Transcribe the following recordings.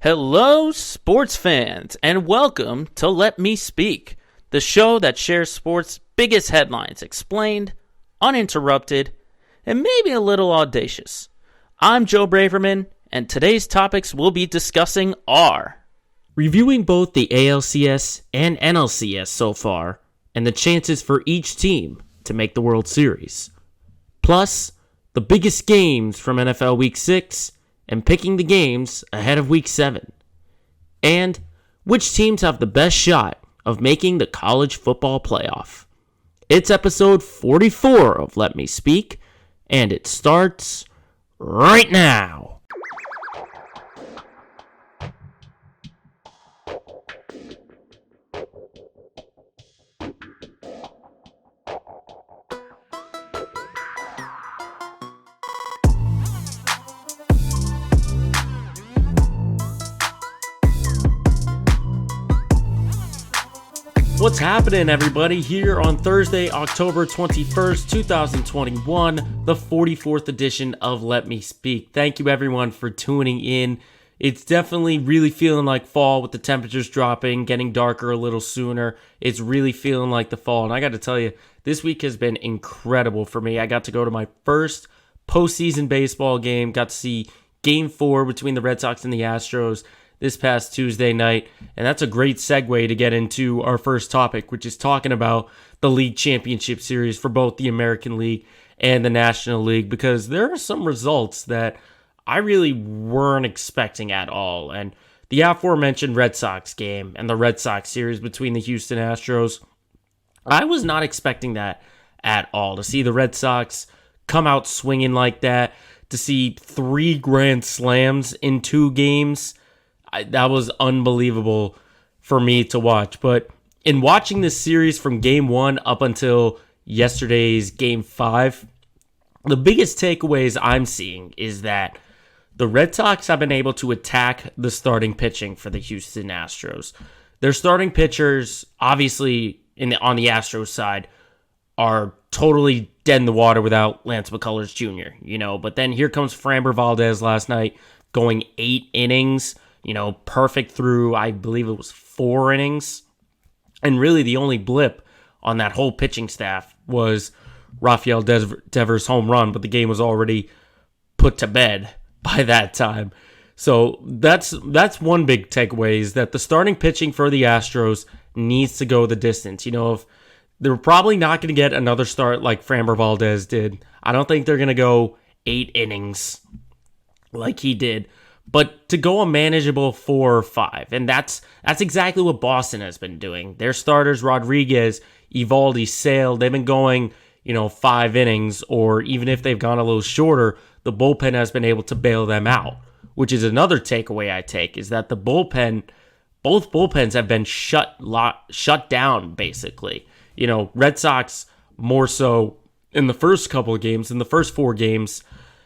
Hello, sports fans, and welcome to Let Me Speak, the show that shares sports' biggest headlines explained, uninterrupted, and maybe a little audacious. I'm Joe Braverman, and today's topics we'll be discussing are reviewing both the ALCS and NLCS so far, and the chances for each team to make the World Series, plus the biggest games from NFL Week 6, and picking the games ahead of Week 7. And which teams have the best shot of making the college football playoff. It's episode 44 of Let Me Speak, and it starts right now. What's happening, everybody? Here on Thursday, October 21st, 2021, the 44th edition of Let Me Speak. Thank you, everyone, for tuning in. It's definitely really feeling like fall with the temperatures dropping, getting darker a little sooner. It's really feeling like the fall. And I got to tell you, this week has been incredible for me. I got to go to my first postseason baseball game, got to see Game 4 between the Red Sox and the Astros this past Tuesday night, and that's a great segue to get into our first topic, which is talking about the league championship series for both the American League and the National League, because there are some results that I really weren't expecting at all. And the aforementioned Red Sox game and the Red Sox series between the Houston Astros, I was not expecting that at all. To see the Red Sox come out swinging like that, to see 3 grand slams in 2 games, that was unbelievable for me to watch. But in watching this series from Game 1 up until yesterday's Game 5, the biggest takeaways I'm seeing is that the Red Sox have been able to attack the starting pitching for the Houston Astros. Their starting pitchers, obviously on the Astros side, are totally dead in the water without Lance McCullers Jr., But then here comes Framber Valdez last night going 8 innings, perfect through, I believe it was 4 innings. And really the only blip on that whole pitching staff was Rafael Devers' home run, but the game was already put to bed by that time. So that's one big takeaway, is that the starting pitching for the Astros needs to go the distance. If they're probably not going to get another start like Framber Valdez did. I don't think they're going to go 8 innings like he did. But to go a manageable 4 or 5, and that's exactly what Boston has been doing. Their starters, Rodriguez, Eovaldi, Sale, they've been going, 5 innings, or even if they've gone a little shorter, the bullpen has been able to bail them out, which is another takeaway I take, is that both bullpens have been shut down, basically. Red Sox more so in the first couple of games, in the first 4 games,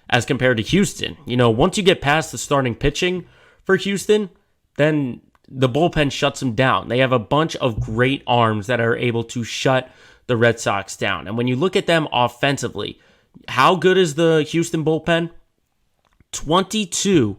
as compared to Houston. Once you get past the starting pitching for Houston, then the bullpen shuts them down. They have a bunch of great arms that are able to shut the Red Sox down. And when you look at them offensively, how good is the Houston bullpen? 22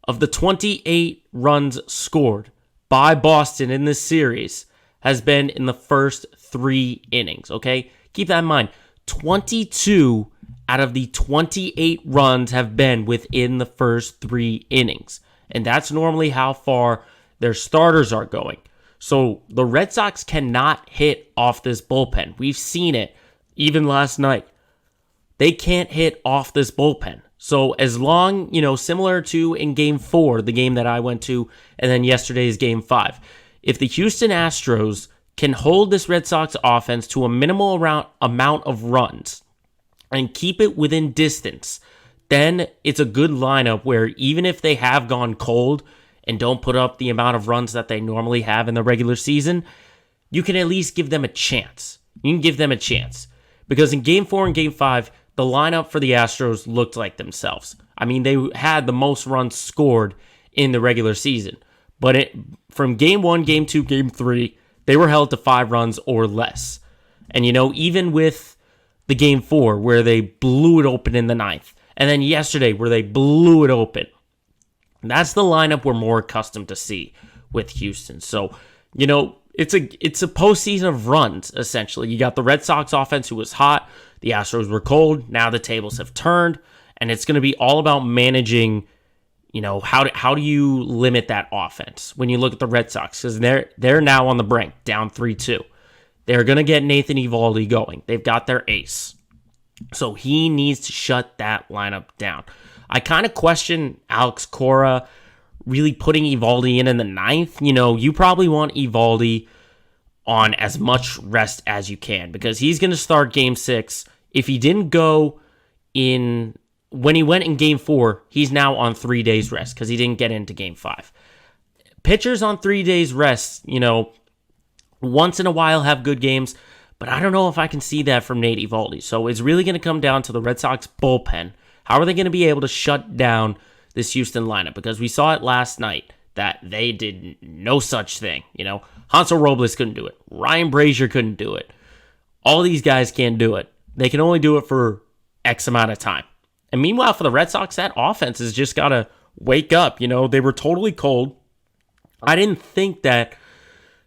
of the 28 runs scored by Boston in this series has been in the first 3 innings, okay? Keep that in mind. 22 out of the 28 runs have been within the first 3 innings. And that's normally how far their starters are going. So the Red Sox cannot hit off this bullpen. We've seen it even last night. They can't hit off this bullpen. So as long, similar to in Game 4, the game that I went to, and then yesterday's Game 5, if the Houston Astros can hold this Red Sox offense to a minimal amount of runs and keep it within distance, then it's a good lineup where even if they have gone cold and don't put up the amount of runs that they normally have in the regular season, you can at least give them a chance. You can give them a chance. Because in Game 4 and Game 5, the lineup for the Astros looked like themselves. I mean, they had the most runs scored in the regular season. But from Game 1, Game 2, Game 3, they were held to 5 runs or less. And, even with the Game 4 where they blew it open in the 9th, and then yesterday where they blew it open, That's the lineup we're more accustomed to see with Houston. So, it's a postseason of runs, essentially. You got the Red Sox offense who was hot. The Astros were cold. Now the tables have turned, and it's going to be all about managing, how do you limit that offense when you look at the Red Sox? Because they're now on the brink, down 3-2. They're going to get Nathan Eovaldi going. They've got their ace. So he needs to shut that lineup down. I kind of question Alex Cora really putting Eovaldi in the ninth. You probably want Eovaldi on as much rest as you can because he's going to start Game 6. If he didn't go when he went in Game 4, he's now on 3 days rest because he didn't get into Game 5. Pitchers on 3 days rest, once in a while have good games, but I don't know if I can see that from Nate Eovaldi. So it's really going to come down to the Red Sox bullpen. How are they going to be able to shut down this Houston lineup? Because we saw it last night that they did no such thing. Hansel Robles couldn't do it. Ryan Brazier couldn't do it. All these guys can't do it. They can only do it for X amount of time. And meanwhile, for the Red Sox, that offense has just got to wake up. They were totally cold. I didn't think that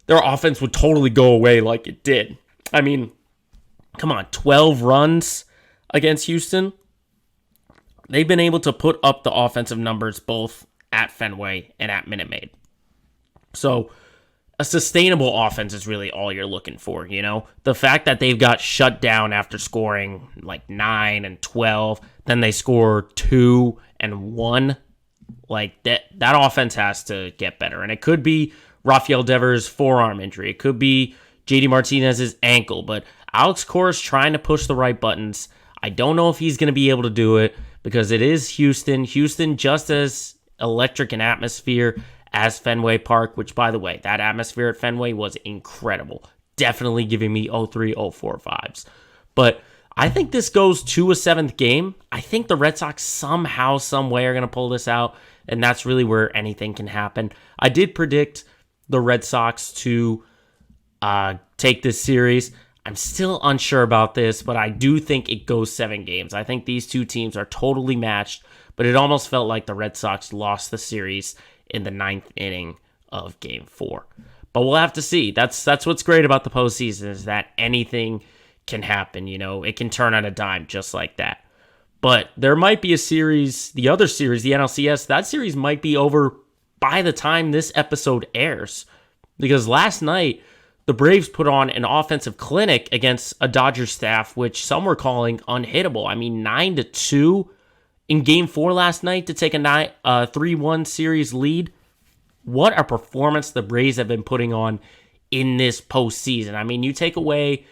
their offense would totally go away like it did. I mean, come on, 12 runs against Houston. They've been able to put up the offensive numbers both at Fenway and at Minute Maid. So a sustainable offense is really all you're looking for, The fact that they've got shut down after scoring like 9 and 12, then they score 2 and 1, like that offense has to get better. And it could be Rafael Devers' forearm injury. It could be JD Martinez's ankle, but Alex Cora's trying to push the right buttons. I don't know if he's going to be able to do it because it is Houston. Houston just as electric an atmosphere as Fenway Park, which, by the way, that atmosphere at Fenway was incredible. Definitely giving me 03, 04 vibes. But I think this goes to a 7th game. I think the Red Sox somehow, some way are going to pull this out, and that's really where anything can happen. I did predict the Red Sox to take this series. I'm still unsure about this, but I do think it goes 7 games. I think these two teams are totally matched, but it almost felt like the Red Sox lost the series in the 9th inning of Game 4. But we'll have to see. That's what's great about the postseason is that anything can happen. It can turn on a dime just like that. But there might be a series, the other series, the NLCS, that series might be over by the time this episode airs. Because last night, the Braves put on an offensive clinic against a Dodgers staff, which some were calling unhittable. I mean, 9-2 in Game 4 last night to take a 3-1 series lead. What a performance the Braves have been putting on in this postseason. I mean, you take away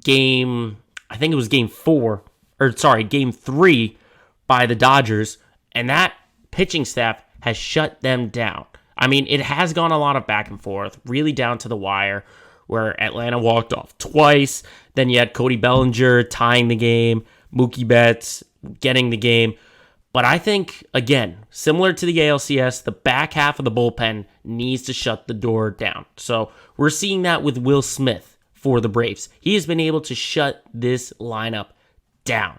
Game 3 by the Dodgers, and that pitching staff has shut them down. I mean, it has gone a lot of back and forth, really down to the wire, where Atlanta walked off twice. Then you had Cody Bellinger tying the game, Mookie Betts getting the game. But I think, again, similar to the ALCS, the back half of the bullpen needs to shut the door down. So we're seeing that with Will Smith for the Braves. He has been able to shut this lineup down.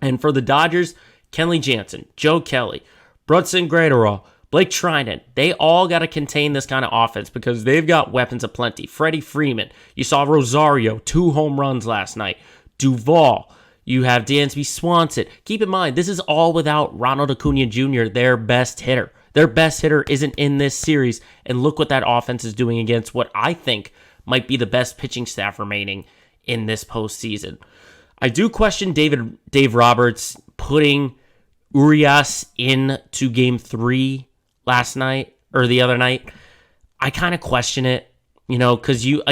And for the Dodgers, Kenley Jansen, Joe Kelly, Brunson Graterol, Blake Trinan, they all got to contain this kind of offense because they've got weapons aplenty. Freddie Freeman, you saw Rosario, 2 home runs last night. Duvall, you have Dansby Swanson. Keep in mind, this is all without Ronald Acuna Jr., their best hitter. Their best hitter isn't in this series, and look what that offense is doing against what I think might be the best pitching staff remaining in this postseason. I do question Dave Roberts putting Urias into Game 3 last night, or the other night. I kind of question it, because you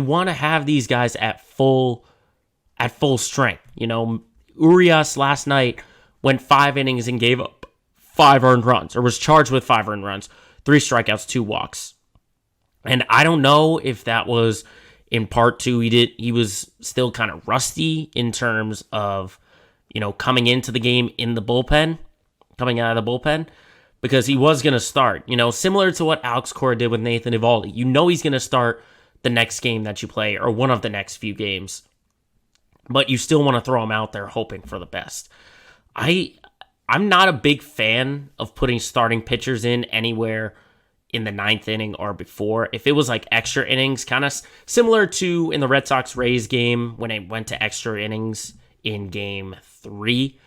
want to have these guys at full strength. Urias last night went 5 innings and gave up 5 earned runs, or was charged with 5 earned runs, 3 strikeouts, 2 walks. And I don't know if that was in part to he was still kind of rusty in terms of, coming into the game in the bullpen, coming out of the bullpen, because he was going to start, similar to what Alex Cora did with Nathan Eovaldi. He's going to start the next game that you play, or one of the next few games, but you still want to throw him out there hoping for the best. I I'm not a big fan of putting starting pitchers in anywhere in the ninth inning or before. If it was like extra innings, kind of similar to in the Red Sox-Rays game when it went to extra innings in game 3,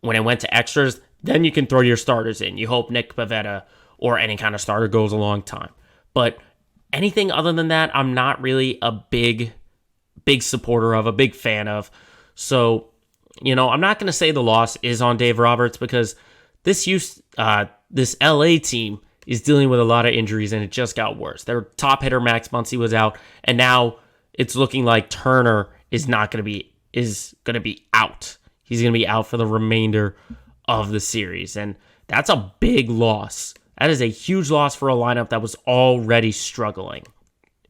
when it went to extras, then you can throw your starters in. You hope Nick Pivetta or any kind of starter goes a long time. But anything other than that, I'm not really a big supporter of, a big fan of. So, I'm not going to say the loss is on Dave Roberts because this LA team is dealing with a lot of injuries and it just got worse. Their top hitter Max Muncy was out, and now it's looking like Turner is going to be out. He's going to be out for the remainder of the series, and that's a big loss. That is a huge loss for a lineup that was already struggling.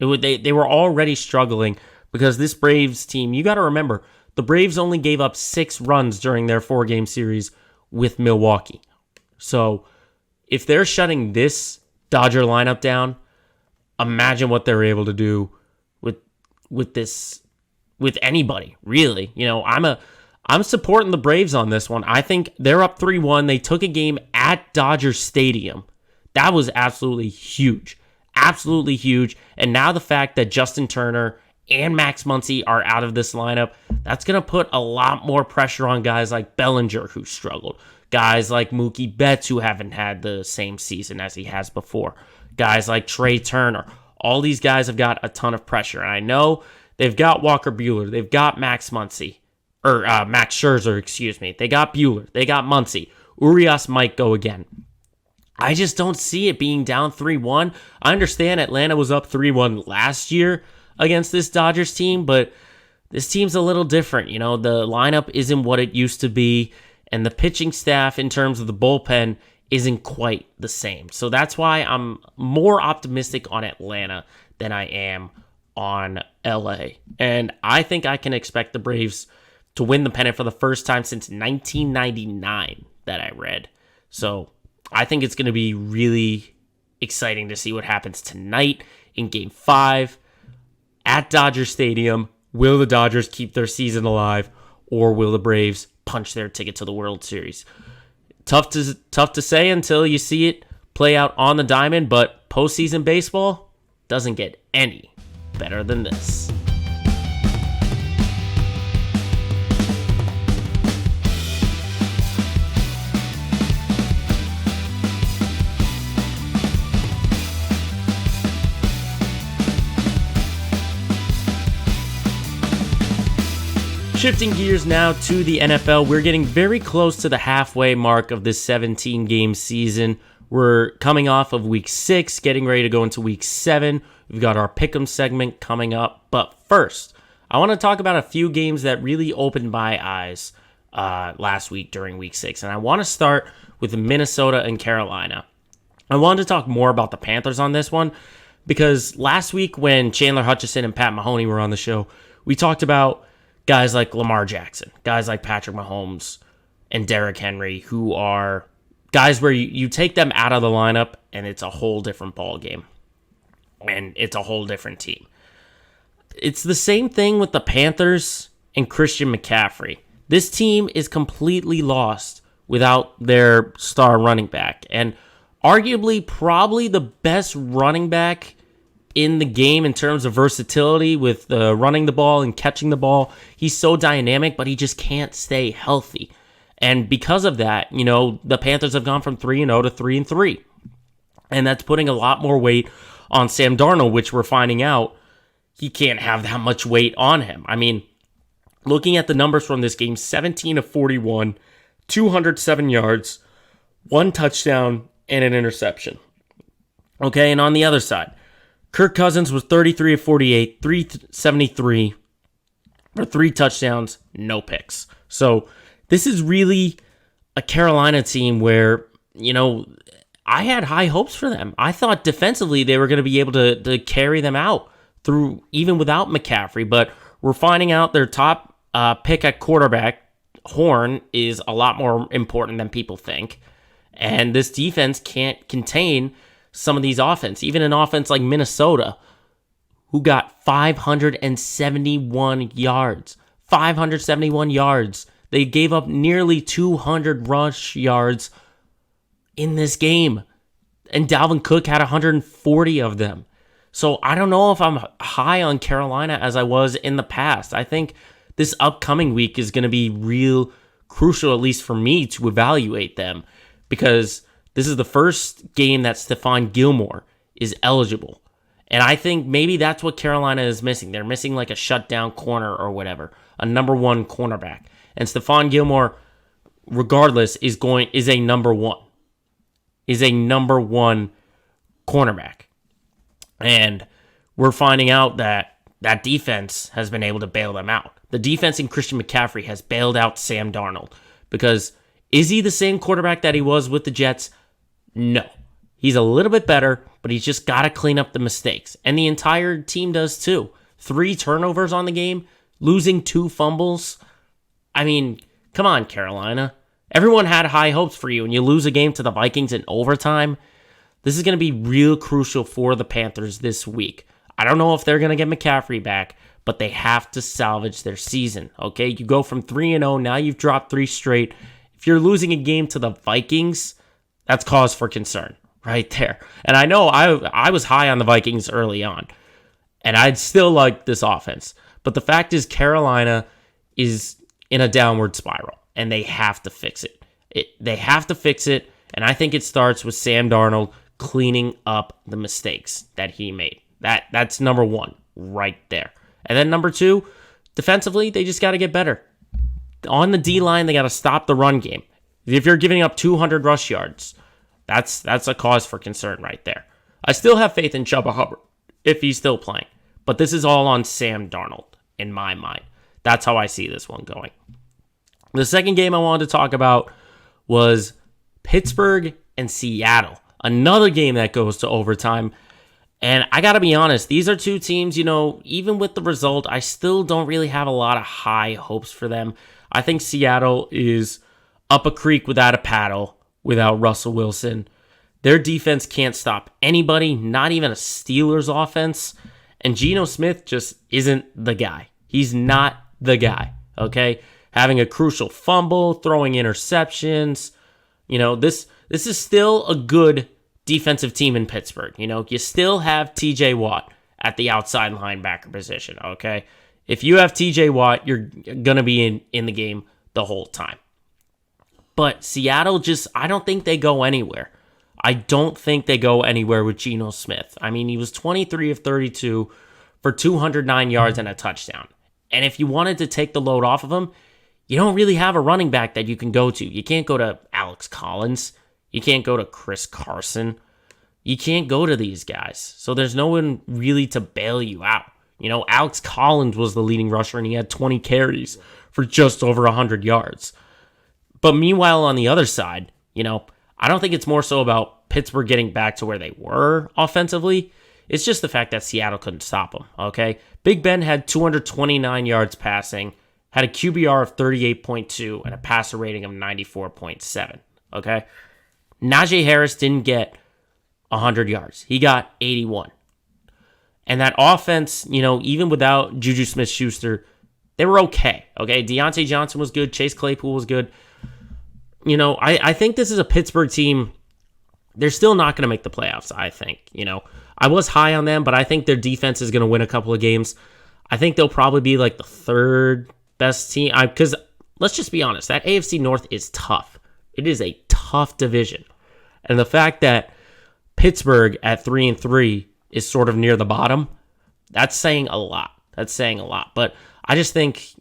They were already struggling because this Braves team, you got to remember, the Braves only gave up 6 runs during their 4-game series with Milwaukee. So if they're shutting this Dodger lineup down, imagine what they're able to do with anybody, really. I'm supporting the Braves on this one. I think they're up 3-1. They took a game at Dodger Stadium. That was absolutely huge. Absolutely huge. And now the fact that Justin Turner and Max Muncy are out of this lineup, that's going to put a lot more pressure on guys like Bellinger, who struggled. Guys like Mookie Betts, who haven't had the same season as he has before. Guys like Trey Turner. All these guys have got a ton of pressure. And I know they've got Walker Buehler. They've got Max Scherzer, excuse me. They got Buehler. They got Muncy. Urias might go again. I just don't see it being down 3-1. I understand Atlanta was up 3-1 last year against this Dodgers team, but this team's a little different. The lineup isn't what it used to be, and the pitching staff in terms of the bullpen isn't quite the same. So that's why I'm more optimistic on Atlanta than I am on LA. And I think I can expect the Braves to win the pennant for the first time since 1999 that I read. So I think it's going to be really exciting to see what happens tonight in Game 5 at Dodger Stadium. Will the Dodgers keep their season alive, or will the Braves punch their ticket to the World Series? Tough to say until you see it play out on the diamond, but postseason baseball doesn't get any better than this. Shifting gears now to the NFL, we're getting very close to the halfway mark of this 17-game season. We're coming off of Week 6, getting ready to go into Week 7. We've got our Pick'em segment coming up. But first, I want to talk about a few games that really opened my eyes last week during Week 6. And I want to start with Minnesota and Carolina. I wanted to talk more about the Panthers on this one because last week when Chandler Hutchison and Pat Mahoney were on the show, we talked about guys like Lamar Jackson, guys like Patrick Mahomes and Derrick Henry, who are guys where you take them out of the lineup and it's a whole different ball game. And it's a whole different team. It's the same thing with the Panthers and Christian McCaffrey. This team is completely lost without their star running back. And arguably probably the best running back in the game in terms of versatility with running the ball and catching the ball. He's so dynamic, but he just can't stay healthy. And because of that, the Panthers have gone from 3-0 to 3-3. And that's putting a lot more weight on Sam Darnold, which we're finding out he can't have that much weight on him. I mean, looking at the numbers from this game, 17 of 41, 207 yards, 1 touchdown, and an interception. Okay, and on the other side, Kirk Cousins was 33 of 48, 373 for 3 touchdowns, no picks. So this is really a Carolina team where, I had high hopes for them. I thought defensively they were going to be able to carry them out through even without McCaffrey, but we're finding out their top pick at quarterback, Horn, is a lot more important than people think. And this defense can't contain some of these offense, even an offense like Minnesota, who got 571 yards. 571 yards. They gave up nearly 200 rush yards in this game, and Dalvin Cook had 140 of them. So I don't know if I'm high on Carolina as I was in the past. I think this upcoming week is going to be real crucial, at least for me, to evaluate them, because this is the first game that Stephon Gilmore is eligible. And I think maybe that's what Carolina is missing. They're missing like a shutdown corner or whatever, a number one cornerback. And Stephon Gilmore, regardless, is a number one. Is a number one cornerback. And we're finding out that that defense has been able to bail them out. The defense in Christian McCaffrey has bailed out Sam Darnold. Because is he the same quarterback that he was with the Jets? No. He's a little bit better, but he's just got to clean up the mistakes. And the entire team does too. 3 turnovers on the game, losing 2 fumbles. I mean, come on, Carolina. Everyone had high hopes for you, and you lose a game to the Vikings in overtime. This is going to be real crucial for the Panthers this week. I don't know if they're going to get McCaffrey back, but they have to salvage their season, okay? You go from 3-0, now you've dropped 3 straight. If you're losing a game to the Vikings, that's cause for concern right there. And I know I was high on the Vikings early on, and I'd still like this offense. But the fact is Carolina is in a downward spiral, and they have to fix it. They have to fix it, and I think it starts with Sam Darnold cleaning up the mistakes that he made. That's number 1 right there. And then number 2, defensively, they just got to get better. On the D-line, they got to stop the run game. If you're giving up 200 rush yards, that's a cause for concern right there. I still have faith in Chuba Hubbard if he's still playing. But this is all on Sam Darnold in my mind. That's how I see this one going. The second game I wanted to talk about was Pittsburgh and Seattle. Another game that goes to overtime. And I got to be honest, these are 2 teams, even with the result, I still don't really have a lot of high hopes for them. I think Seattle is up a creek without a paddle without Russell Wilson. Their defense can't stop anybody, not even a Steelers offense. And Geno Smith just isn't the guy. He's not the guy, okay? Having a crucial fumble, throwing interceptions. This is still a good defensive team in Pittsburgh. You still have TJ Watt at the outside linebacker position, okay? If you have TJ Watt, you're going to be in the game the whole time. But Seattle I don't think they go anywhere. I don't think they go anywhere with Geno Smith. I mean, he was 23 of 32 for 209 yards and a touchdown. And if you wanted to take the load off of him, you don't really have a running back that you can go to. You can't go to Alex Collins. You can't go to Chris Carson. You can't go to these guys. So there's no one really to bail you out. Alex Collins was the leading rusher, and he had 20 carries for just over 100 yards. But meanwhile, on the other side, I don't think it's more so about Pittsburgh getting back to where they were offensively. It's just the fact that Seattle couldn't stop them, okay? Big Ben had 229 yards passing, had a QBR of 38.2, and a passer rating of 94.7, okay? Najee Harris didn't get 100 yards. He got 81. And that offense, even without Juju Smith-Schuster, they were okay. Deontay Johnson was good. Chase Claypool was good. I think this is a Pittsburgh team. They're still not going to make the playoffs, I think. I was high on them, but I think their defense is going to win a couple of games. I think they'll probably be like the 3rd best team. Because let's just be honest, that AFC North is tough. It is a tough division. And the fact that Pittsburgh at 3-3 is sort of near the bottom, that's saying a lot. But I just think,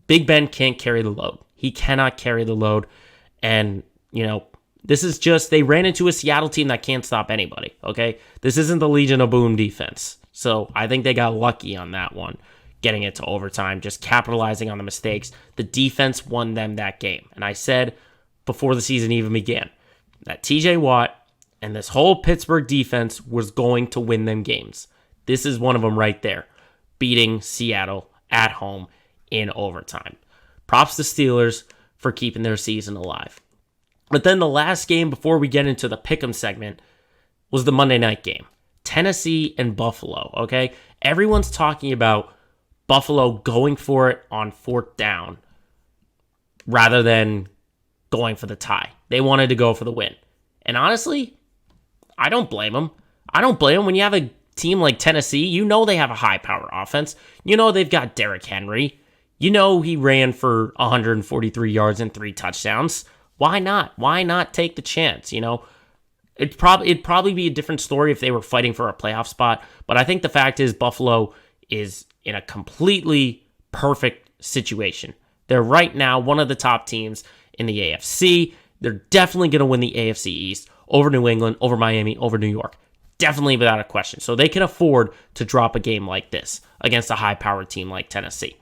Big Ben can't carry the load. He cannot carry the load. And, this is just, they ran into a Seattle team that can't stop anybody, okay? This isn't the Legion of Boom defense. So I think they got lucky on that one, getting it to overtime, just capitalizing on the mistakes. The defense won them that game. And I said before the season even began that TJ Watt and this whole Pittsburgh defense was going to win them games. This is one of them right there, beating Seattle at home in overtime. Props to Steelers for keeping their season alive. But then the last game before we get into the pick'em segment was the Monday night game. Tennessee and Buffalo, okay? Everyone's talking about Buffalo going for it on 4th down. rather than going for the tie. They wanted to go for the win. And honestly, I don't blame them. I don't blame them. When you have a team like Tennessee, you know they have a high power offense. You know they've got Derrick Henry. You know he ran for 143 yards and 3 touchdowns. Why not? Why not take the chance? It'd probably be a different story if they were fighting for a playoff spot. But I think the fact is Buffalo is in a completely perfect situation. They're right now one of the top teams in the AFC. They're definitely going to win the AFC East over New England, over Miami, over New York. Definitely without a question. So they can afford to drop a game like this against a high-powered team like Tennessee.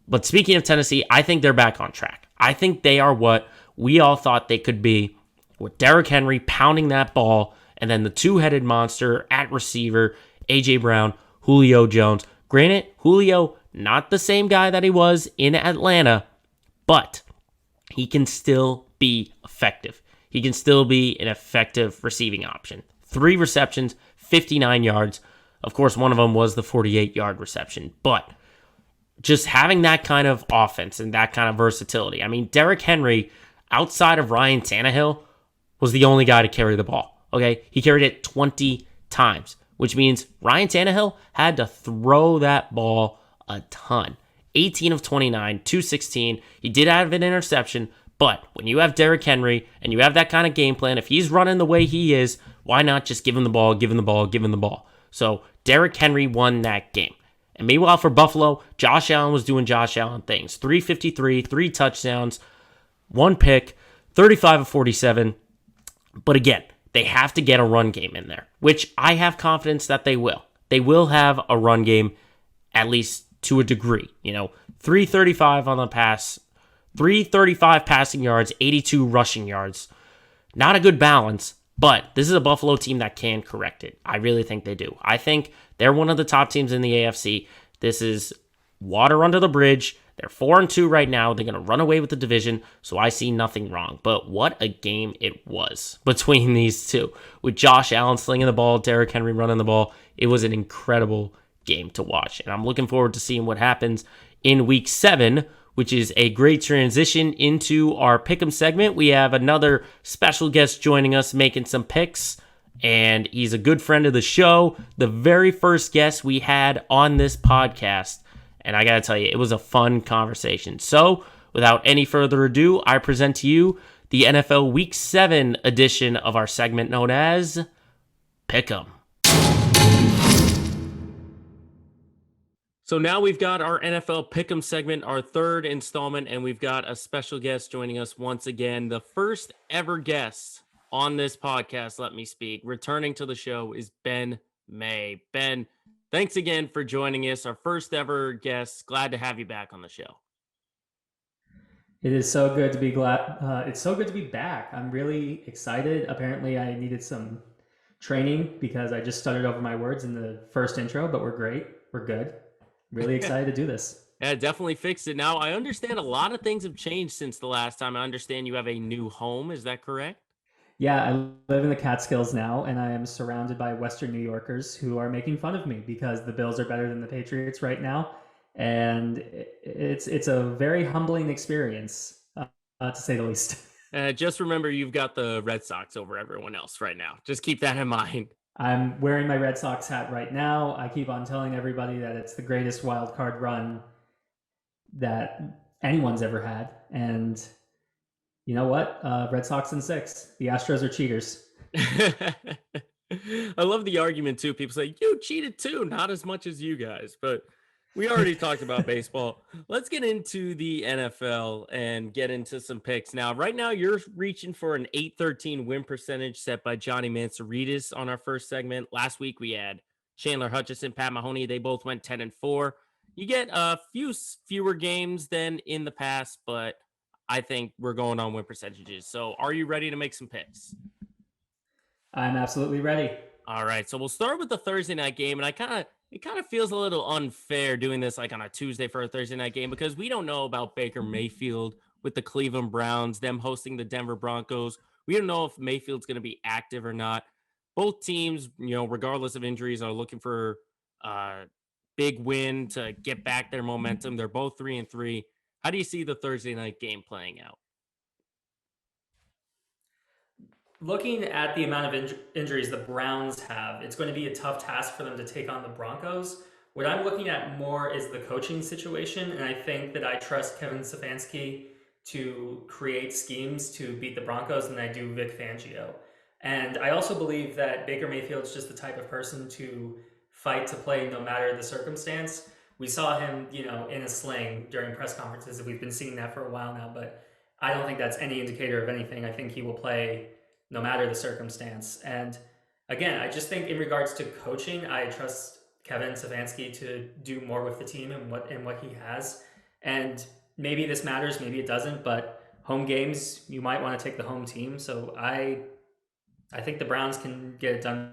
But speaking of Tennessee, I think they're back on track. I think they are what we all thought they could be, with Derrick Henry pounding that ball, and then the two-headed monster at receiver, A.J. Brown, Julio Jones. Granted, Julio, not the same guy that he was in Atlanta, but he can still be effective. He can still be an effective receiving option. 3 receptions, 59 yards. Of course, one of them was the 48-yard reception. But just having that kind of offense and that kind of versatility. I mean, Derrick Henry, outside of Ryan Tannehill, was the only guy to carry the ball. Okay? He carried it 20 times, which means Ryan Tannehill had to throw that ball a ton. 18 of 29, 216. He did have an interception, but when you have Derrick Henry and you have that kind of game plan, if he's running the way he is, why not just give him the ball, give him the ball, give him the ball? So Derrick Henry won that game. And meanwhile for Buffalo, Josh Allen was doing Josh Allen things. 353, 3 touchdowns, 1 pick, 35 of 47. But again, they have to get a run game in there, which I have confidence that they will. They will have a run game, at least to a degree. 335 on the pass, 335 passing yards, 82 rushing yards. Not a good balance, but this is a Buffalo team that can correct it. I really think they do. I think they're one of the top teams in the AFC. This is water under the bridge. They're 4-2 right now. They're going to run away with the division, so I see nothing wrong. But what a game it was between these two. With Josh Allen slinging the ball, Derrick Henry running the ball, it was an incredible game to watch. And I'm looking forward to seeing what happens in Week 7, which is a great transition into our Pick'em segment. We have another special guest joining us making some picks, and he's a good friend of the show. The very first guest we had on this podcast. And I got to tell you, it was a fun conversation. So, without any further ado, I present to you the NFL Week 7 edition of our segment known as Pick'em. So now we've got our NFL Pick'em segment, our third installment, and we've got a special guest joining us once again. The first ever guest on this podcast, Let Me Speak, returning to the show is Ben May. Ben, thanks again for joining us, our first ever guest. Glad to have you back on the show. It is so good to be it's so good to be back. I'm really excited. Apparently, I needed some training because I just stuttered over my words in the first intro, but we're great. We're good. Really excited to do this. Yeah, definitely fixed it. Now, I understand a lot of things have changed since the last time. I understand you have a new home. Is that correct? Yeah, I live in the Catskills now, and I am surrounded by Western New Yorkers who are making fun of me because the Bills are better than the Patriots right now, and it's a very humbling experience, to say the least. Just remember, you've got the Red Sox over everyone else right now. Just keep that in mind. I'm wearing my Red Sox hat right now. I keep on telling everybody that it's the greatest wild card run that anyone's ever had, and you know what? Red Sox in 6. The Astros are cheaters. I love the argument too. People say, you cheated too, not as much as you guys, but we already talked about baseball. Let's get into the NFL and get into some picks. Now, right now, you're reaching for an 813 win percentage set by Johnny Mansouritis on our first segment. Last week, we had Chandler Hutchison, Pat Mahoney. They both went 10-4. You get a few fewer games than in the past, but I think we're going on win percentages. So are you ready to make some picks? I'm absolutely ready. All right. So we'll start with the Thursday night game. And it kind of feels a little unfair doing this like on a Tuesday for a Thursday night game because we don't know about Baker Mayfield with the Cleveland Browns, them hosting the Denver Broncos. We don't know if Mayfield's going to be active or not. Both teams, regardless of injuries, are looking for a big win to get back their momentum. They're both 3-3. How do you see the Thursday night game playing out? Looking at the amount of injuries the Browns have, it's going to be a tough task for them to take on the Broncos. What I'm looking at more is the coaching situation, and I think that I trust Kevin Stefanski to create schemes to beat the Broncos than I do Vic Fangio. And I also believe that Baker Mayfield's just the type of person to fight to play no matter the circumstance. We saw him, in a sling during press conferences. We've been seeing that for a while now, but I don't think that's any indicator of anything. I think he will play no matter the circumstance. And again, I just think in regards to coaching, I trust Kevin Stefanski to do more with the team and what he has. And maybe this matters, maybe it doesn't, but home games, you might want to take the home team. So I think the Browns can get it done.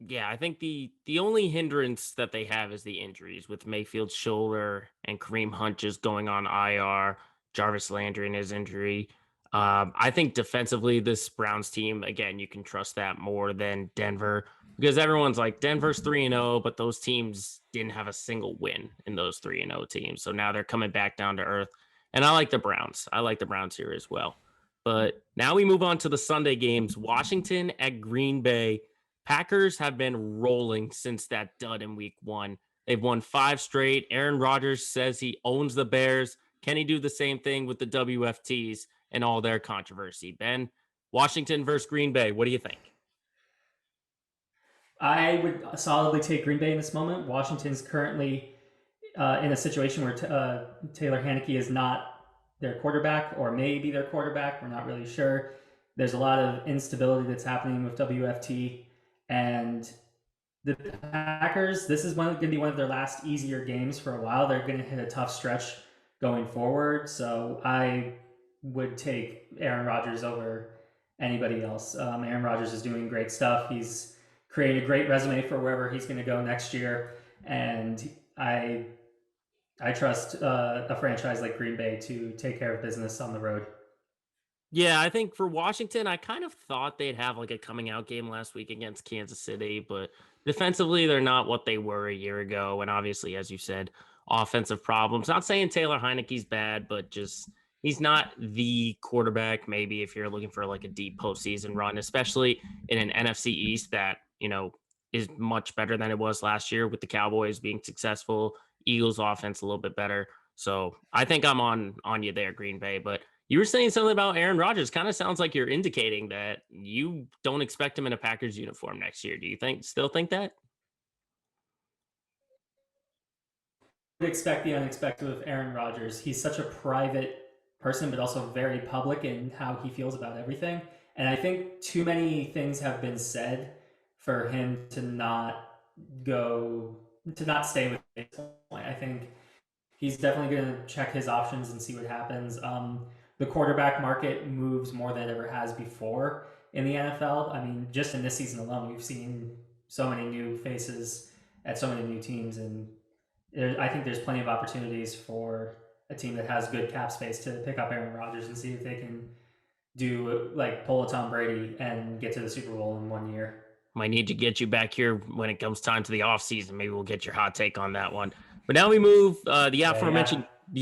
Yeah, I think the only hindrance that they have is the injuries with Mayfield's shoulder and Kareem Hunt just going on IR, Jarvis Landry and his injury. I think defensively, this Browns team, again, you can trust that more than Denver because everyone's like Denver's 3-0, but those teams didn't have a single win in those 3-0 teams. So now they're coming back down to earth. And I like the Browns. I like the Browns here as well. But now we move on to the Sunday games. Washington at Green Bay. Packers have been rolling since that dud in week one. They've won 5 straight. Aaron Rodgers says he owns the Bears. Can he do the same thing with the WFTs and all their controversy? Ben, Washington versus Green Bay. What do you think? I would solidly take Green Bay in this moment. Washington's currently in a situation where Taylor Haneke is not their quarterback or may be their quarterback. We're not really sure. There's a lot of instability that's happening with WFT. And the Packers, this is going to be one of their last easier games for a while. They're going to hit a tough stretch going forward. So I would take Aaron Rodgers over anybody else. Aaron Rodgers is doing great stuff. He's created a great resume for wherever he's going to go next year. And I trust a franchise like Green Bay to take care of business on the road. Yeah, I think for Washington, I kind of thought they'd have like a coming out game last week against Kansas City, but defensively, they're not what they were a year ago. And obviously, as you said, offensive problems. Not saying Taylor Heineke's bad, but just he's not the quarterback. Maybe if you're looking for like a deep postseason run, especially in an NFC East that, is much better than it was last year with the Cowboys being successful, Eagles offense a little bit better. So I think I'm on you there, Green Bay, but you were saying something about Aaron Rodgers. Kind of sounds like you're indicating that you don't expect him in a Packers uniform next year. Do you still think that? Expect the unexpected with Aaron Rodgers. He's such a private person, but also very public in how he feels about everything. And I think too many things have been said for him to not go to not stay with this point. I think he's definitely going to check his options and see what happens. The quarterback market moves more than it ever has before in the NFL. I mean, just in this season alone, we've seen so many new faces at so many new teams, and I think there's plenty of opportunities for a team that has good cap space to pick up Aaron Rodgers and see if they can do like pull a Tom Brady and get to the Super Bowl in 1 year. Might need to get you back here when it comes time to the offseason. Maybe we'll get your hot take on that one. But now we move Yeah. the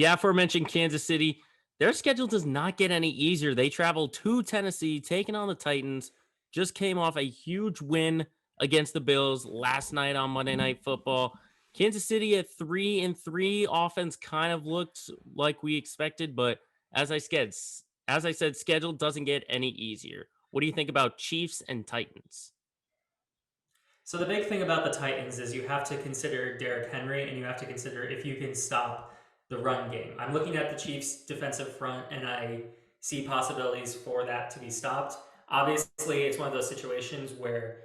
aforementioned Kansas City. Their schedule does not get any easier. They travel to Tennessee, taking on the Titans. Just came off a huge win against the Bills last night on Monday Night Football. Kansas City at 3-3. Offense kind of looked like we expected, but as I said, schedule doesn't get any easier. What do you think about Chiefs and Titans? So the big thing about the Titans is you have to consider Derrick Henry and you have to consider if you can stop the run game. I'm looking at the Chiefs' defensive front and I see possibilities for that to be stopped. Obviously, it's one of those situations where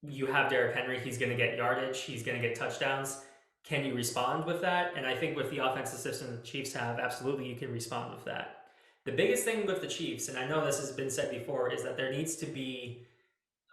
you have Derrick Henry, he's going to get yardage, he's going to get touchdowns. Can you respond with that? And I think with the offensive system the Chiefs have, absolutely you can respond with that. The biggest thing with the Chiefs, and I know this has been said before, is that there needs to be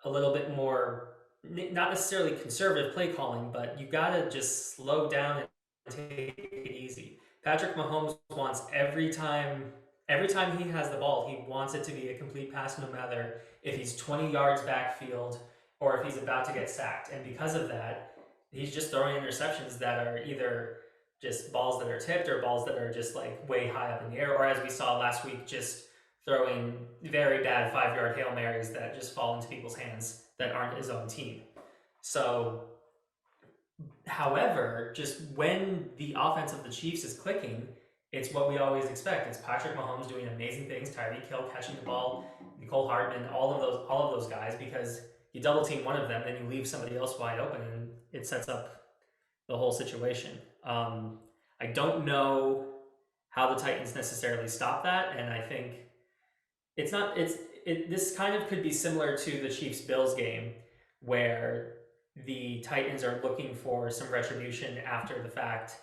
a little bit more, not necessarily conservative play calling, but you got to just slow down and take it easy. Patrick Mahomes wants every time he has the ball, he wants it to be a complete pass, no matter if he's 20 yards backfield or if he's about to get sacked. And because of that, he's just throwing interceptions that are either just balls that are tipped or balls that are just like way high up in the air, or as we saw last week, just throwing very bad 5 yard Hail Marys that just fall into people's hands that aren't his own team. So, however, just when the offense of the Chiefs is clicking, it's what we always expect. It's Patrick Mahomes doing amazing things, Tyreek Hill catching the ball, Nicole Hartman, all of those guys, because you double team one of them, then you leave somebody else wide open, and it sets up the whole situation. I don't know how the Titans necessarily stop that, and I think it's not. This kind of could be similar to the Chiefs Bills game, where the Titans are looking for some retribution after the fact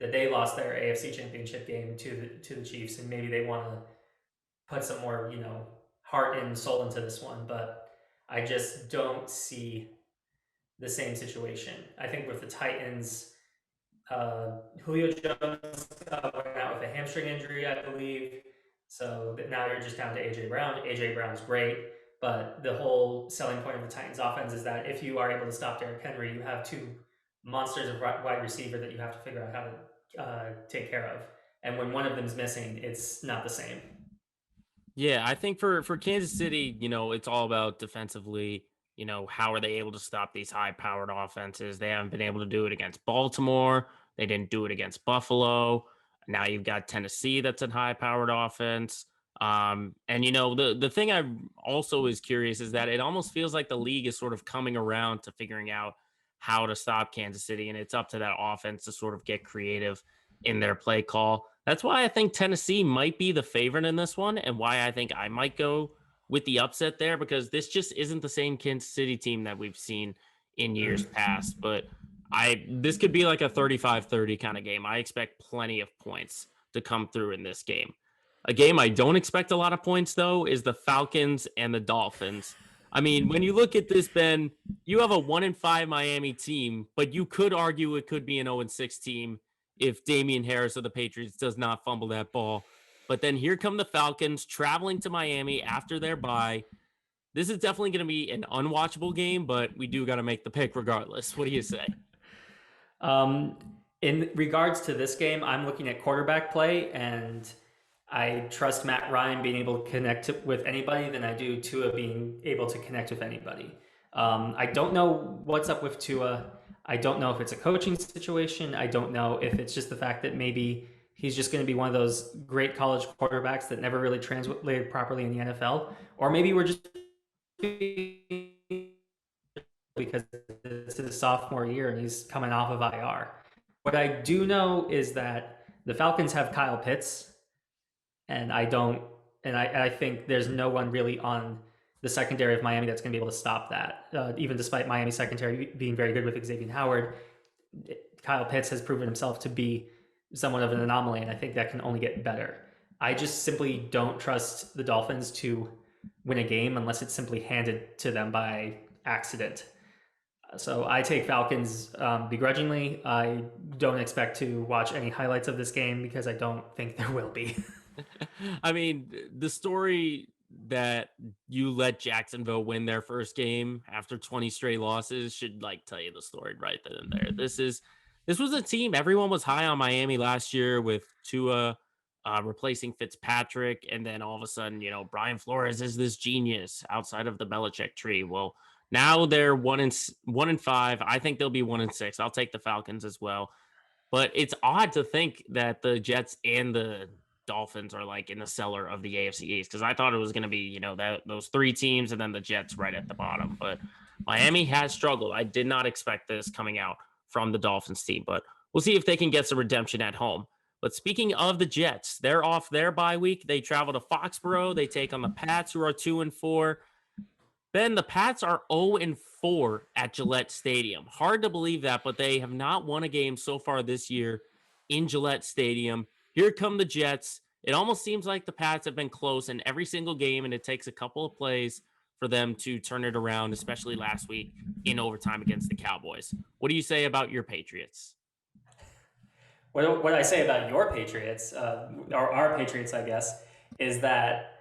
that they lost their AFC Championship game to the Chiefs, and maybe they want to put some more heart and soul into this one. But I just don't see the same situation. I think with the Titans, Julio Jones went out with a hamstring injury, I believe. So now you're just down to AJ Brown. AJ Brown's great, but the whole selling point of the Titans offense is that if you are able to stop Derrick Henry, you have two monsters of wide receiver that you have to figure out how to take care of. And when one of them is missing, it's not the same. Yeah, I think for Kansas City, it's all about defensively. How are they able to stop these high-powered offenses? They haven't been able to do it against Baltimore. They didn't do it against Buffalo. Now you've got Tennessee that's a high-powered offense. And the thing I also is curious is that it almost feels like the league is sort of coming around to figuring out how to stop Kansas City, and it's up to that offense to sort of get creative in their play call. That's why I think Tennessee might be the favorite in this one, and why I think I might go with the upset there, because this just isn't the same Kansas City team that we've seen in years past. But this could be like a 35-30 kind of game. I expect plenty of points to come through in this game. A game I don't expect a lot of points, though, is the Falcons and the Dolphins. I mean, when you look at this, Ben, you have a 1-5 Miami team, but you could argue it could be an 0-6 team if Damian Harris of the Patriots does not fumble that ball. But then here come the Falcons traveling to Miami after their bye. This is definitely going to be an unwatchable game, but we do got to make the pick regardless. What do you say? Um, in regards to this game, I'm looking at quarterback play, and I trust Matt Ryan being able to connect with anybody than I do Tua being able to connect with anybody. I don't know what's up with Tua. I don't know if it's a coaching situation. I don't know if it's just the fact that maybe he's just going to be one of those great college quarterbacks that never really translated properly in the NFL, or maybe we're just because it's his sophomore year and he's coming off of IR. What I do know is that the Falcons have Kyle Pitts, and I don't, and I think there's no one really on the secondary of Miami that's going to be able to stop that. Even despite Miami secondary being very good with Xavier Howard, Kyle Pitts has proven himself to be somewhat of an anomaly, and I think that can only get better. I just simply don't trust the Dolphins to win a game unless it's simply handed to them by accident. So I take Falcons begrudgingly. I don't expect to watch any highlights of this game because I don't think there will be. I mean, the story that you let Jacksonville win their first game after 20 straight losses should tell you the story right then and there. This was a team, everyone was high on Miami last year with Tua replacing Fitzpatrick, and then all of a sudden, Brian Flores is this genius outside of the Belichick tree. Well, now they're 1-5. I think they'll be 1-6. I'll take the Falcons as well. But it's odd to think that the Jets and the Dolphins are in the cellar of the AFC East, because I thought it was going to be, those three teams and then the Jets right at the bottom. But Miami has struggled. I did not expect this coming out from the Dolphins team, but we'll see if they can get some redemption at home. But speaking of the Jets, they're off their bye week. They travel to Foxborough. They take on the Pats, who are 2-4. Ben, the Pats are 0-4 at Gillette Stadium. Hard to believe that, but they have not won a game so far this year in Gillette Stadium. Here come the Jets. It almost seems like the Pats have been close in every single game, and it takes a couple of plays for them to turn it around, especially last week in overtime against the Cowboys. What do you say about your Patriots? What I say about your Patriots, or our Patriots, I guess, is that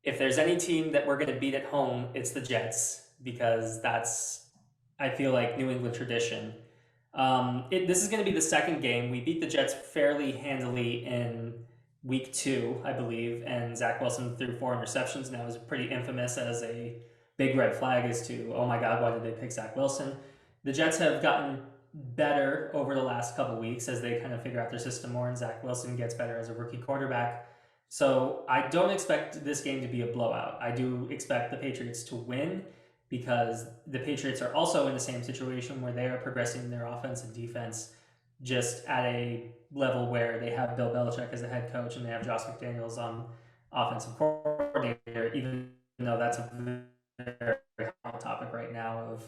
if there's any team that we're going to beat at home, it's the Jets, because that's, I feel like, New England tradition. This is going to be the second game. We beat the Jets fairly handily in week 2, I believe, and Zach Wilson threw 4 interceptions, and that was pretty infamous as a big red flag as to, oh my God, why did they pick Zach Wilson? The Jets have gotten better over the last couple weeks as they kind of figure out their system more, and Zach Wilson gets better as a rookie quarterback. So I don't expect this game to be a blowout. I do expect the Patriots to win because the Patriots are also in the same situation where they are progressing their offense and defense just at a level where they have Bill Belichick as a head coach and they have Josh McDaniels on offensive coordinator, even though that's a very hot topic right now of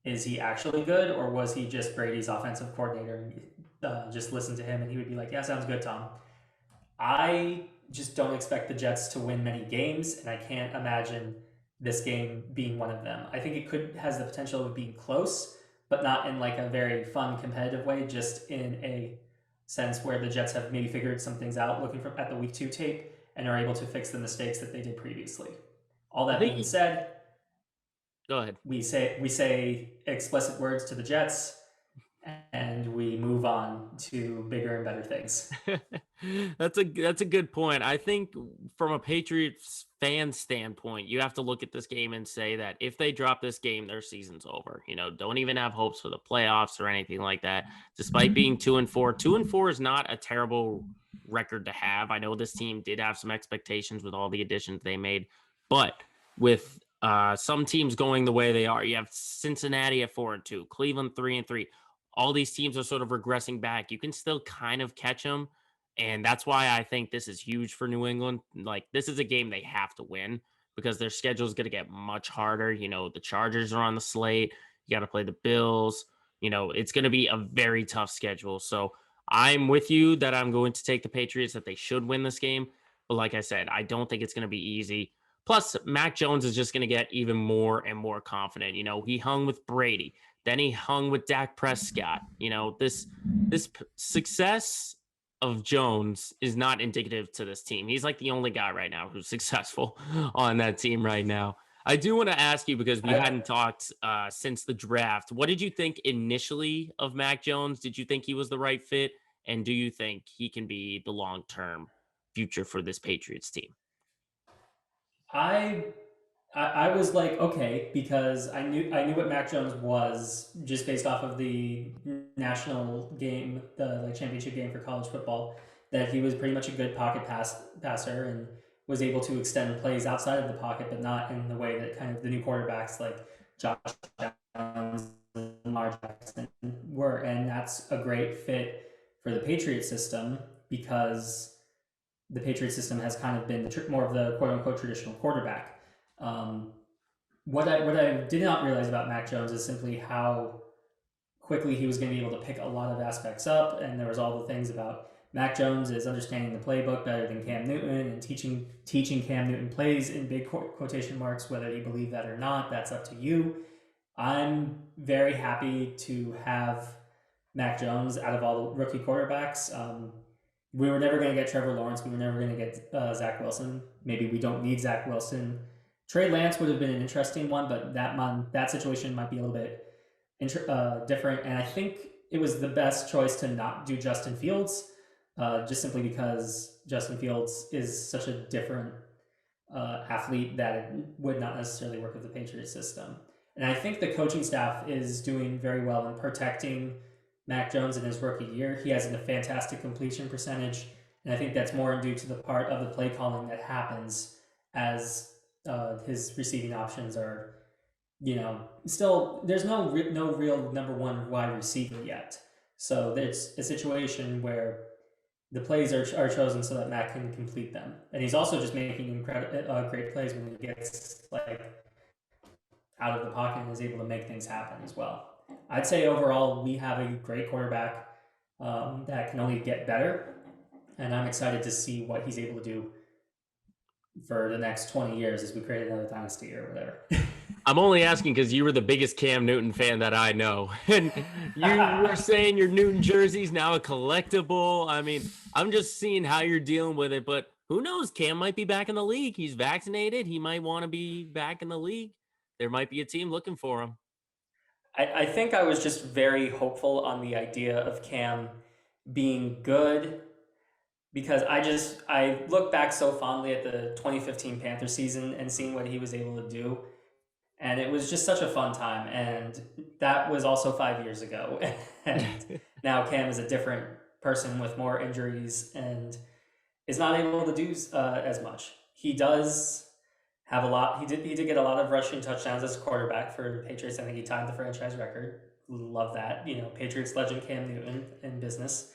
is he actually good or was he just Brady's offensive coordinator and just listen to him and he would be like, yeah, sounds good, Tom. I just don't expect the Jets to win many games, and I can't imagine this game being one of them. I think it could has the potential of being close, but not in like a very fun competitive way, just in a sense where the Jets have maybe figured some things out looking at the week 2 tape and are able to fix the mistakes that they did previously. All I that think being said, go ahead. we say explicit words to the Jets and we move on to bigger and better things. That's a good point. I think from a Patriots fan standpoint, you have to look at this game and say that if they drop this game, their season's over. Don't even have hopes for the playoffs or anything like that. Despite being 2-4, 2-4 is not a terrible record to have. I know this team did have some expectations with all the additions they made, but with some teams going the way they are, you have Cincinnati at 4-2, Cleveland 3-3. All these teams are sort of regressing back. You can still kind of catch them. And that's why I think this is huge for New England. Like, this is a game they have to win because their schedule is going to get much harder. The Chargers are on the slate. You got to play the Bills. It's going to be a very tough schedule. So I'm with you that I'm going to take the Patriots, that they should win this game. But like I said, I don't think it's going to be easy. Plus, Mac Jones is just going to get even more and more confident. He hung with Brady. Then he hung with Dak Prescott. This success of Jones is not indicative to this team. He's like the only guy right now who's successful on that team right now. I do want to ask you, because we hadn't talked since the draft. What did you think initially of Mac Jones? Did you think he was the right fit? And do you think he can be the long-term future for this Patriots team? I I was like, okay, because I knew what Mac Jones was just based off of the national game, the like championship game for college football, that he was pretty much a good passer and was able to extend plays outside of the pocket, but not in the way that kind of the new quarterbacks like Josh Downs and Lamar Jackson were, and that's a great fit for the Patriot system because the Patriot system has kind of been more of the quote unquote traditional quarterback. Um, what I did not realize about Mac Jones is simply how quickly he was going to be able to pick a lot of aspects up, and there was all the things about Mac Jones is understanding the playbook better than Cam Newton and teaching Cam Newton plays in big quotation marks. Whether you believe that or not, that's up to you. I'm very happy to have Mac Jones out of all the rookie quarterbacks. We were never going to get Trevor Lawrence. We were never going to get Zach Wilson. Maybe we don't need Zach Wilson. Trey Lance would have been an interesting one, but that situation might be a little bit different. And I think it was the best choice to not do Justin Fields, just simply because Justin Fields is such a different athlete that it would not necessarily work with the Patriots system. And I think the coaching staff is doing very well in protecting Mac Jones in his rookie year. He has a fantastic completion percentage, and I think that's more due to the part of the play calling that happens as his receiving options are, still there's no real number one wide receiver yet. So there's a situation where the plays are chosen so that Mac can complete them, and he's also just making incredible great plays when he gets like out of the pocket and is able to make things happen as well. I'd say overall we have a great quarterback that can only get better, and I'm excited to see what he's able to do for the next 20 years as we create another dynasty or whatever. I'm only asking because you were the biggest Cam Newton fan that I know. And you were saying your Newton jersey's now a collectible. I mean, I'm just seeing how you're dealing with it, but who knows? Cam might be back in the league. He's vaccinated. He might want to be back in the league. There might be a team looking for him. I think I was just very hopeful on the idea of Cam being good because I look back so fondly at the 2015 Panther season and seeing what he was able to do, and it was just such a fun time. And that was also 5 years ago, and now Cam is a different person with more injuries and is not able to do as much. He does have a lot. He did get a lot of rushing touchdowns as a quarterback for the Patriots. I think he tied the franchise record. Love that. Patriots legend Cam Newton in business.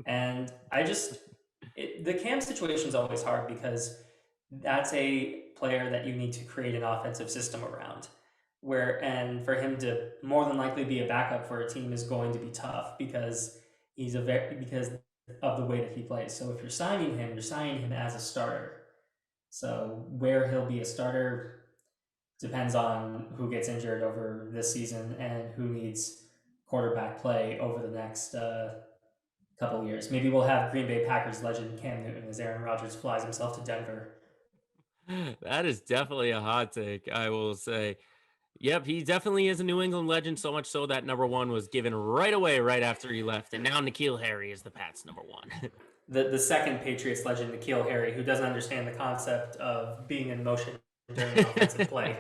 And the Cam situation is always hard because that's a player that you need to create an offensive system around. And for him to more than likely be a backup for a team is going to be tough because of the way that he plays. So if you're signing him as a starter. So where he'll be a starter depends on who gets injured over this season and who needs quarterback play over the next couple of years. Maybe we'll have Green Bay Packers legend Cam Newton as Aaron Rodgers flies himself to Denver. That is definitely a hot take, I will say. Yep, he definitely is a New England legend, so much so that number one was given right away right after he left, and now N'Keal Harry is the Pats' number one. The second Patriots legend, N'Keal Harry, who doesn't understand the concept of being in motion during offensive play.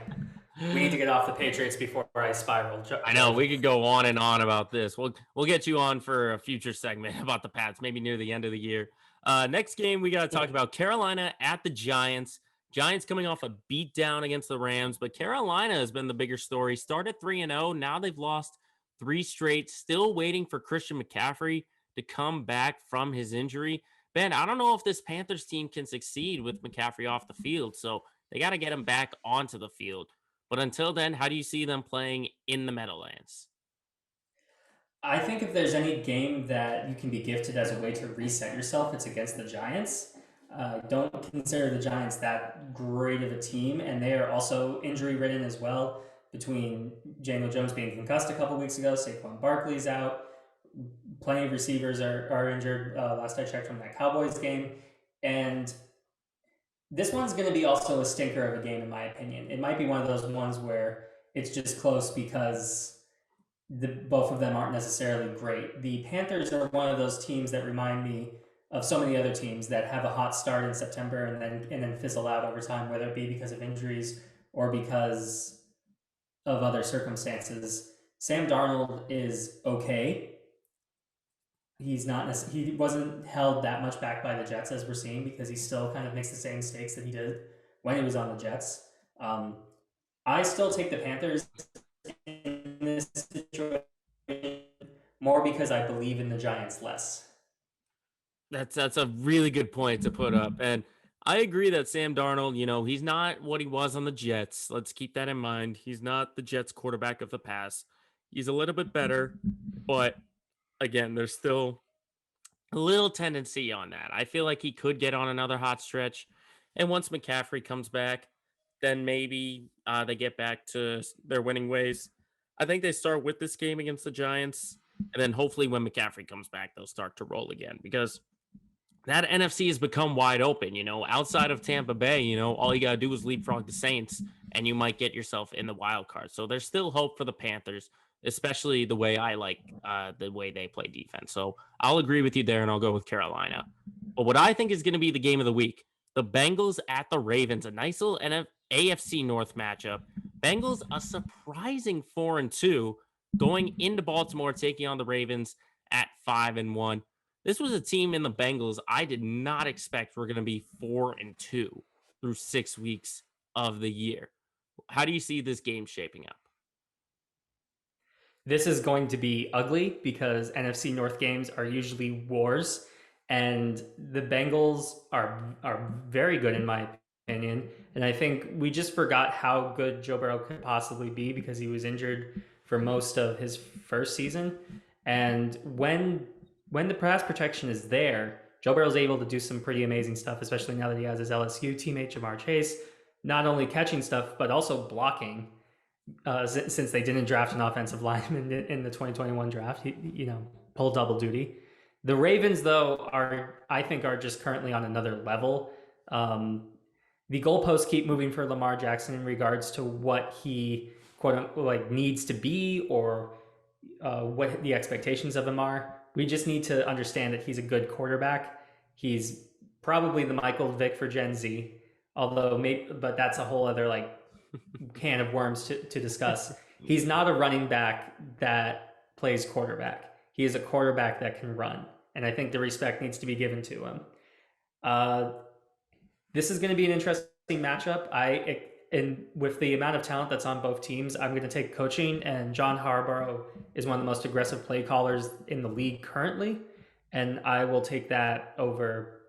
We need to get off the Patriots before I spiral. I know we could go on and on about this. We'll get you on for a future segment about the Pats, maybe near the end of the year. Next game we got to talk about Carolina at the Giants. Giants coming off a beatdown against the Rams, but Carolina has been the bigger story. Started 3-0, now they've lost 3 straight. Still waiting for Christian McCaffrey to come back from his injury. Ben, I don't know if this Panthers team can succeed with McCaffrey off the field, so they got to get him back onto the field. But until then, how do you see them playing in the Meadowlands? I think if there's any game that you can be gifted as a way to reset yourself, it's against the Giants. Don't consider the Giants that great of a team, and they are also injury ridden as well. Between Daniel Jones being concussed a couple weeks ago, Saquon Barkley's out, plenty of receivers are injured. Last I checked from that Cowboys game, and this one's going to be also a stinker of a game, in my opinion. It might be one of those ones where it's just close because both of them aren't necessarily great. The Panthers are one of those teams that remind me of so many other teams that have a hot start in September and then fizzle out over time, whether it be because of injuries or because of other circumstances. Sam Darnold is okay. He wasn't held that much back by the Jets as we're seeing because he still kind of makes the same mistakes that he did when he was on the Jets. I still take the Panthers in this situation more because I believe in the Giants less. That's a really good point to put up. And I agree that Sam Darnold, he's not what he was on the Jets. Let's keep that in mind. He's not the Jets quarterback of the past. He's a little bit better, but again, there's still a little tendency on that. I feel like he could get on another hot stretch. And once McCaffrey comes back, then maybe they get back to their winning ways. I think they start with this game against the Giants. And then hopefully when McCaffrey comes back, they'll start to roll again because that NFC has become wide open. Outside of Tampa Bay, all you got to do is leapfrog the Saints and you might get yourself in the wild card. So there's still hope for the Panthers, especially the way I like the way they play defense. So I'll agree with you there and I'll go with Carolina. But what I think is going to be the game of the week, the Bengals at the Ravens, a nice little AFC North matchup. Bengals, a surprising 4-2 going into Baltimore, taking on the Ravens at 5-1. This was a team in the Bengals I did not expect were going to be 4-2 through 6 weeks of the year. How do you see this game shaping up? This is going to be ugly because NFC North games are usually wars, and the Bengals are very good in my opinion. And I think we just forgot how good Joe Burrow could possibly be because he was injured for most of his first season. And when the pass protection is there, Joe Burrow's able to do some pretty amazing stuff, especially now that he has his LSU teammate Jamar Chase, not only catching stuff but also blocking. Since they didn't draft an offensive lineman in the 2021 draft, pull double duty. The Ravens, though, I think are just currently on another level. The goalposts keep moving for Lamar Jackson in regards to what he quote unquote like needs to be, or what the expectations of him are. We just need to understand that he's a good quarterback. He's probably the Michael Vick for Gen Z, although maybe, but that's a whole other like can of worms to discuss. He's not a running back that plays quarterback. He is a quarterback that can run, and I think the respect needs to be given to him. Uh, this is going to be an interesting matchup. And with the amount of talent that's on both teams, I'm going to take coaching. And John Harbaugh is one of the most aggressive play callers in the league currently, and I will take that over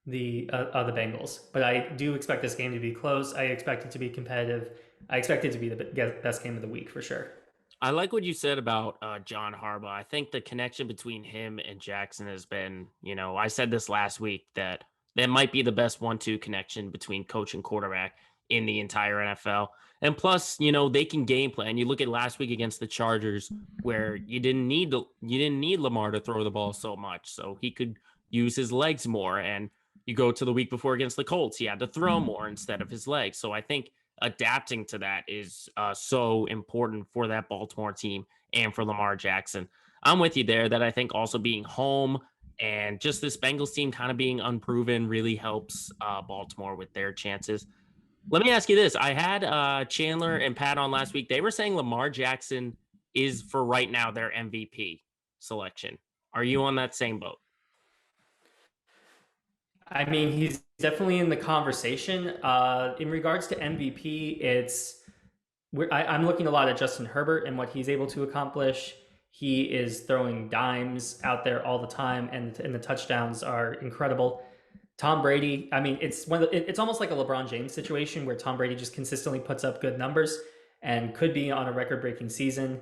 the Bengals. But I do expect this game to be close. I expect it to be competitive. I expect it to be the best game of the week for sure. I like what you said about John Harbaugh. I think the connection between him and Jackson has been, I said this last week that might be the best 1-2 connection between coach and quarterback in the entire NFL. And plus, they can game plan. You look at last week against the Chargers, where you didn't need Lamar to throw the ball so much, so he could use his legs more. And you go to the week before against the Colts, he had to throw more instead of his legs. So I think adapting to that is so important for that Baltimore team and for Lamar Jackson. I'm with you there that I think also being home and just this Bengals team kind of being unproven really helps Baltimore with their chances. Let me ask you this. I had Chandler and Pat on last week. They were saying Lamar Jackson is for right now their MVP selection. Are you on that same boat? I mean, he's definitely in the conversation. In regards to MVP, I'm looking a lot at Justin Herbert and what he's able to accomplish. He is throwing dimes out there all the time, and the touchdowns are incredible. Tom Brady, I mean, it's almost like a LeBron James situation where Tom Brady just consistently puts up good numbers and could be on a record-breaking season.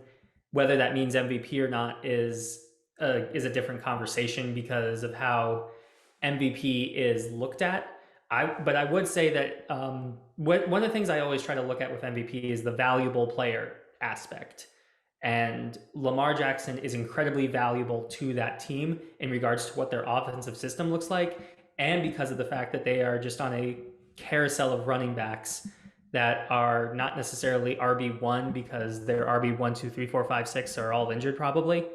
Whether that means MVP or not is a different conversation because of how MVP is looked at. But I would say that one of the things I always try to look at with MVP is the valuable player aspect. And Lamar Jackson is incredibly valuable to that team in regards to what their offensive system looks like, and because of the fact that they are just on a carousel of running backs that are not necessarily RB1 because their RB 2, 3, 4, 5, 6 are all injured probably.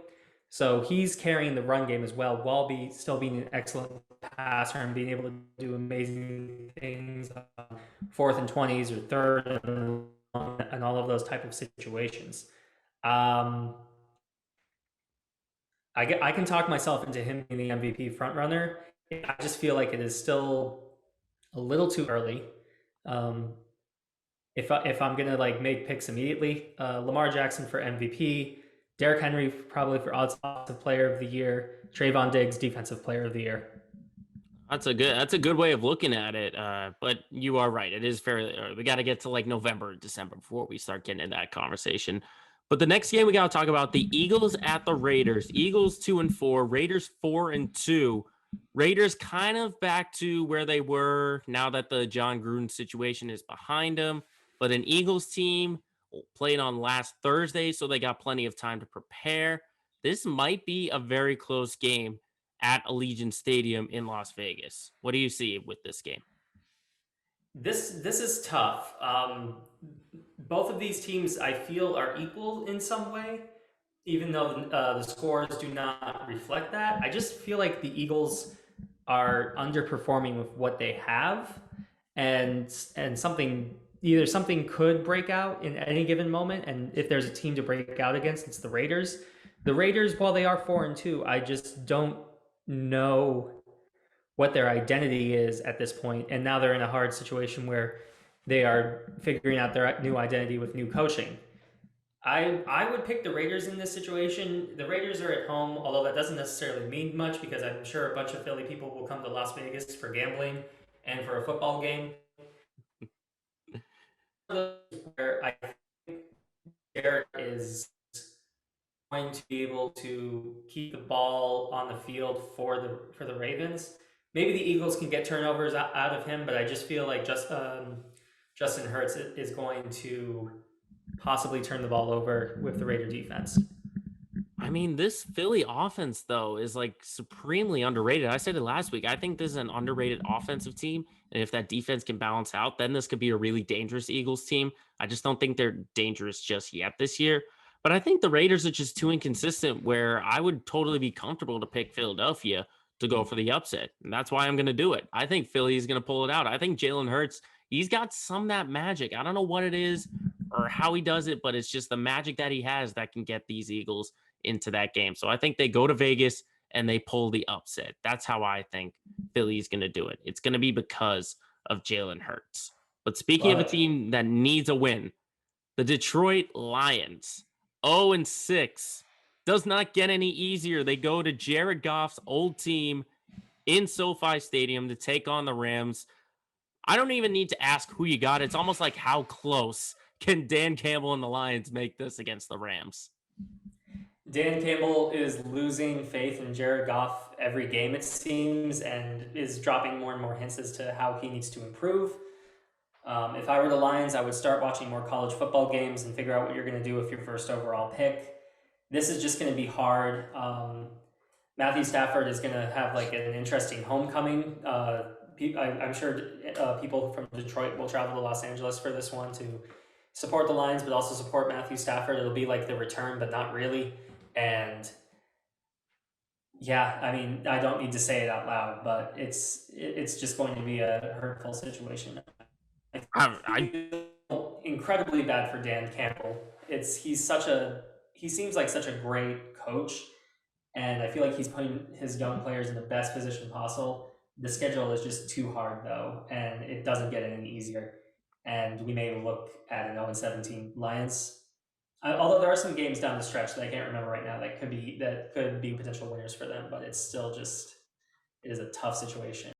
So he's carrying the run game as well while still being an excellent passer and being able to do amazing things on fourth and 20s or third and all of those type of situations. Um, I can talk myself into him being the MVP frontrunner. I just feel like it is still a little too early. Um, if I'm gonna like make picks immediately, Lamar Jackson for MVP, Derrick Henry probably for offensive player of the year, Trayvon Diggs defensive player of the year. That's a good way of looking at it. But you are right. It is fairly early. We got to get to like November, December before we start getting in that conversation. But the next game we got to talk about the Eagles at the Raiders. Eagles 2-4, Raiders 4-2. Raiders kind of back to where they were now that the John Gruden situation is behind them. But an Eagles team played on last Thursday, so they got plenty of time to prepare. This might be a very close game at Allegiant Stadium in Las Vegas. What do you see with this game? This is tough. Both of these teams I feel are equal in some way, even though the scores do not reflect that. I just feel like the Eagles are underperforming with what they have, and something could break out in any given moment. And if there's a team to break out against, it's the Raiders. The Raiders, while they are 4-2, I just don't know what their identity is at this point. And now they're in a hard situation where they are figuring out their new identity with new coaching. I would pick the Raiders in this situation. The Raiders are at home, although that doesn't necessarily mean much because I'm sure a bunch of Philly people will come to Las Vegas for gambling and for a football game. Where I think Garrett is going to be able to keep the ball on the field for the Ravens. Maybe the Eagles can get turnovers out of him, but I just feel like Justin Hurts is going to possibly turn the ball over with the Raider defense. mean, this Philly offense, though, is like supremely underrated. I said it last week. I think this is an underrated offensive team. And if that defense can balance out, then this could be a really dangerous Eagles team. I just don't think they're dangerous just yet this year. But I think the Raiders are just too inconsistent where I would totally be comfortable to pick Philadelphia to go for the upset. And that's why I'm going to do it. I think Philly is going to pull it out. I think Jalen Hurts, he's got some of that magic. I don't know what it is or how he does it, but it's just the magic that he has that can get these Eagles into that game. So I think they go to Vegas and they pull the upset. That's how I think Philly's going to do it. It's going to be because of Jalen Hurts. But speaking of Love a it. team that needs a win, the Detroit Lions, 0-6, does not get any easier. They go to Jared Goff's old team in SoFi Stadium to take on the Rams. I don't even need to ask who you got. It's almost like how close can Dan Campbell and the Lions make this against the Rams? Dan Campbell is losing faith in Jared Goff every game, it seems, and is dropping more and more hints as to how he needs to improve. If I were the Lions, I would start watching more college football games and figure out what you're going to do with your first overall pick. This is just going to be hard. Matthew Stafford is going to have like an interesting homecoming. I'm sure people from Detroit will travel to Los Angeles for this one to support the Lions, but also support Matthew Stafford. It'll be like the return, but not really. And yeah, I mean, I don't need to say it out loud, but it's just going to be a hurtful situation. I I feel incredibly bad for Dan Campbell. He seems like such a great coach, and I feel like he's putting his young players in the best position possible. The schedule is just too hard though, and it doesn't get any easier. And we may look at an 0-17 Lions. Although there are some games down the stretch that I can't remember right now that could be potential winners for them, but it's still just it is a tough situation.